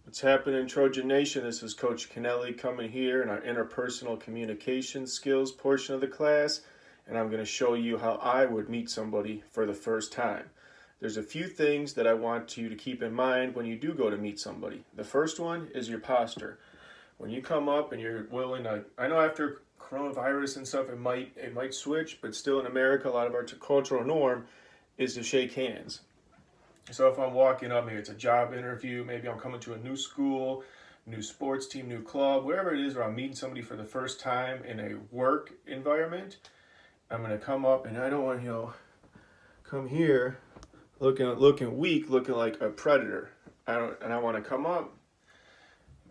What's happening, Trojan Nation? This is Coach Kennelly coming here in our interpersonal communication skills portion of the class, and I'm going to show you how I would meet somebody for the first time. There's a few things that I want you to keep in mind when you do go to meet somebody. The first one is your posture. When you come up and you're willing to, I know after coronavirus and stuff, it might switch, but still in America, a lot of our cultural norm is to shake hands. So if I'm walking up, maybe it's a job interview, maybe I'm coming to a new school, new sports team, new club, wherever it is where I'm meeting somebody for the first time in a work environment, I'm gonna come up and I don't want come here looking weak, looking like a predator. I want to come up,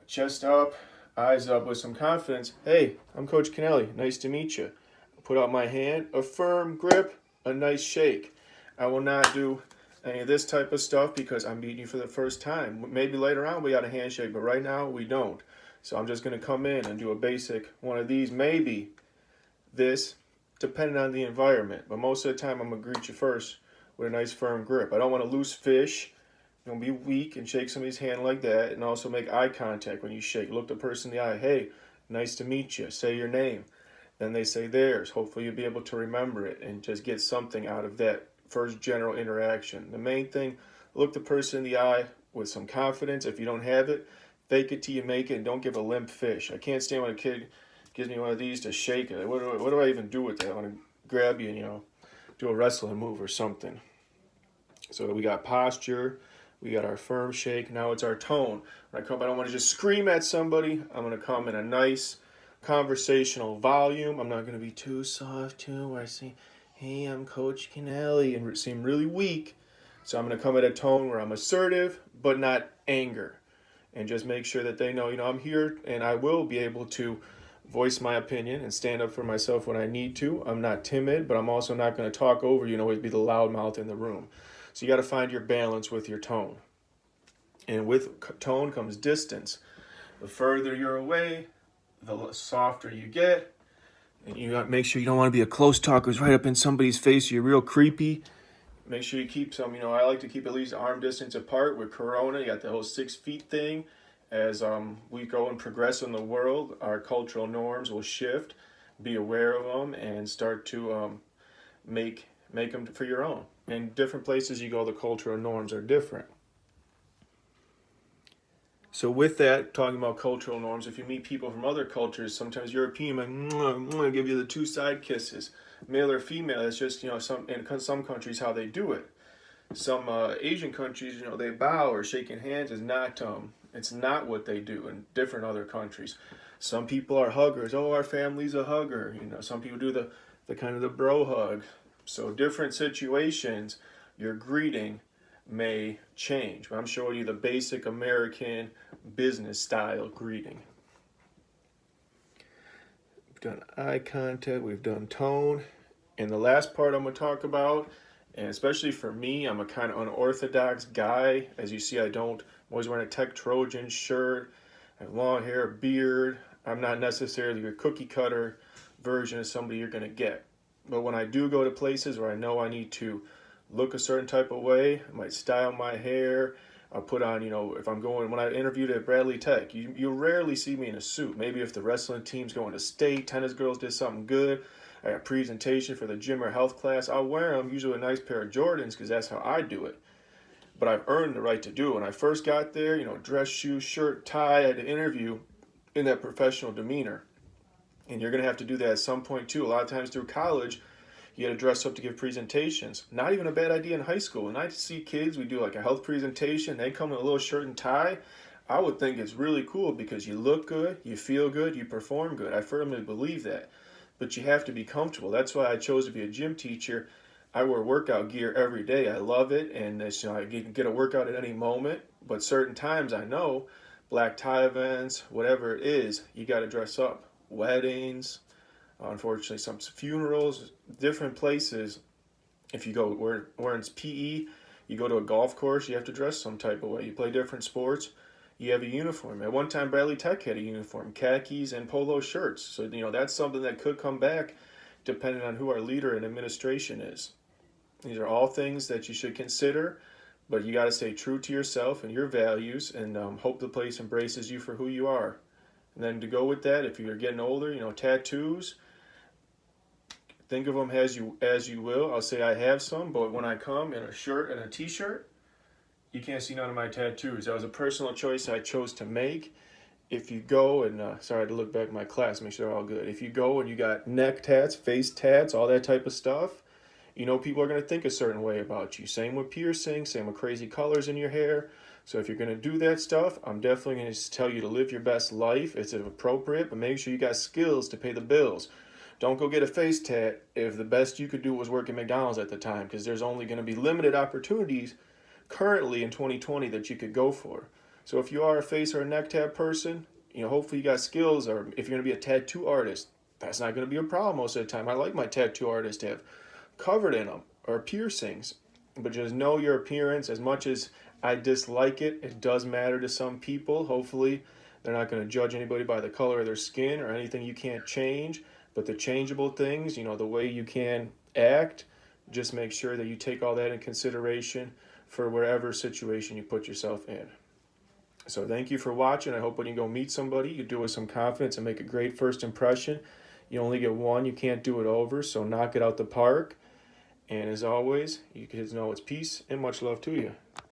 chest up, eyes up with some confidence. Hey, I'm Coach Kennelly. Nice to meet you. Put out my hand, a firm grip, a nice shake. I will not do any of this type of stuff because I'm meeting you for the first time. Maybe later on we got a handshake, but right now we don't. So I'm just going to come in and do a basic one of these, maybe this, depending on the environment. But most of the time I'm going to greet you first with a nice firm grip. I don't want to loose fish. Don't be weak and shake somebody's hand like that, and also make eye contact when you shake. Look the person in the eye. Hey, nice to meet you. Say your name. Then they say theirs. Hopefully you'll be able to remember it and just get something out of that first general interaction. The main thing, look the person in the eye with some confidence. If you don't have it, fake it till you make it, and don't give a limp fish. I can't stand when a kid gives me one of these to shake it. What do I even do with that? I want to grab you and, do a wrestling move or something. So we got posture, we got our firm shake, now it's our tone. When I come, I don't want to just scream at somebody. I'm going to come in a nice conversational volume. I'm not going to be too soft too, where I say, hey, I'm Coach Kennelly, and seem really weak. So I'm going to come at a tone where I'm assertive, but not anger. And just make sure that they know, I'm here and I will be able to voice my opinion and stand up for myself when I need to. I'm not timid, but I'm also not going to talk over you and always be the loudmouth in the room. So you got to find your balance with your tone. And with tone comes distance. The further you're away, the softer you get. And you got to make sure you don't want to be a close talker who's right up in somebody's face. You're real creepy. Make sure you keep some, I like to keep at least arm distance apart. With Corona, you got the whole 6 feet thing. As we go and progress in the world, our cultural norms will shift. Be aware of them and start to make them for your own. In different places you go, the cultural norms are different. So with that, talking about cultural norms, if you meet people from other cultures, sometimes European, like, I'm going to give you the 2 side kisses. Male or female, it's just, in some countries how they do it. Some Asian countries, they bow, or shaking hands is not, it's not what they do in different other countries. Some people are huggers. Oh, our family's a hugger. Some people do the kind of the bro hug. So different situations, your greeting may change. But I'm showing you the basic American business style greeting. We've done eye contact, we've done tone. And the last part I'm going to talk about, and especially for me, I'm a kind of unorthodox guy. As you see, I'm always wearing a Tech Trojan shirt. I have long hair, beard. I'm not necessarily your cookie cutter version of somebody you're going to get. But when I do go to places where I know I need to look a certain type of way, I might style my hair. I'll put on, when I interviewed at Bradley Tech, you rarely see me in a suit. Maybe if the wrestling team's going to state, tennis girls did something good, I got a presentation for the gym or health class, I'll wear them, usually a nice pair of Jordans, because that's how I do it. But I've earned the right to do it. When I first got there, dress, shoes, shirt, tie, I had to interview in that professional demeanor. And you're going to have to do that at some point too. A lot of times through college, you got to dress up to give presentations. Not even a bad idea in high school. When I see kids, we do like a health presentation, they come in a little shirt and tie, I would think it's really cool because you look good, you feel good, you perform good. I firmly believe that. But you have to be comfortable. That's why I chose to be a gym teacher. I wear workout gear every day. I love it, and I can get a workout at any moment. But certain times I know, black tie events, whatever it is, you got to dress up. Weddings, unfortunately some funerals, different places. If you go where it's PE, you go to a golf course, you have to dress some type of way. You play different sports, you have a uniform. At one time, Bradley Tech had a uniform, khakis and polo shirts. So, that's something that could come back depending on who our leader in administration is. These are all things that you should consider. But you got to stay true to yourself and your values, and hope the place embraces you for who you are. And then to go with that, if you're getting older, tattoos, think of them as you will. I'll say I have some, but when I come in a shirt and a t-shirt, you can't see none of my tattoos. That was a personal choice I chose to make. If you go and, sorry, I had to look back at my class, make sure they're all good. If you go and you got neck tats, face tats, all that type of stuff, people are going to think a certain way about you. Same with piercing, same with crazy colors in your hair. So if you're going to do that stuff, I'm definitely going to tell you to live your best life. It's appropriate, but make sure you got skills to pay the bills. Don't go get a face tat if the best you could do was work at McDonald's at the time, because there's only going to be limited opportunities currently in 2020 that you could go for. So if you are a face or a neck tat person, hopefully you got skills, or if you're going to be a tattoo artist, that's not going to be a problem most of the time. I like my tattoo artists to have covered in them or piercings, but just know your appearance. As much as I dislike it, it does matter to some people. Hopefully they're not going to judge anybody by the color of their skin or anything you can't change, but the changeable things, the way you can act, just make sure that you take all that in consideration for whatever situation you put yourself in. So thank you for watching. I hope when you go meet somebody, you do it with some confidence and make a great first impression. You only get one. You can't do it over, so knock it out the park. And as always, you kids know it's peace and much love to you.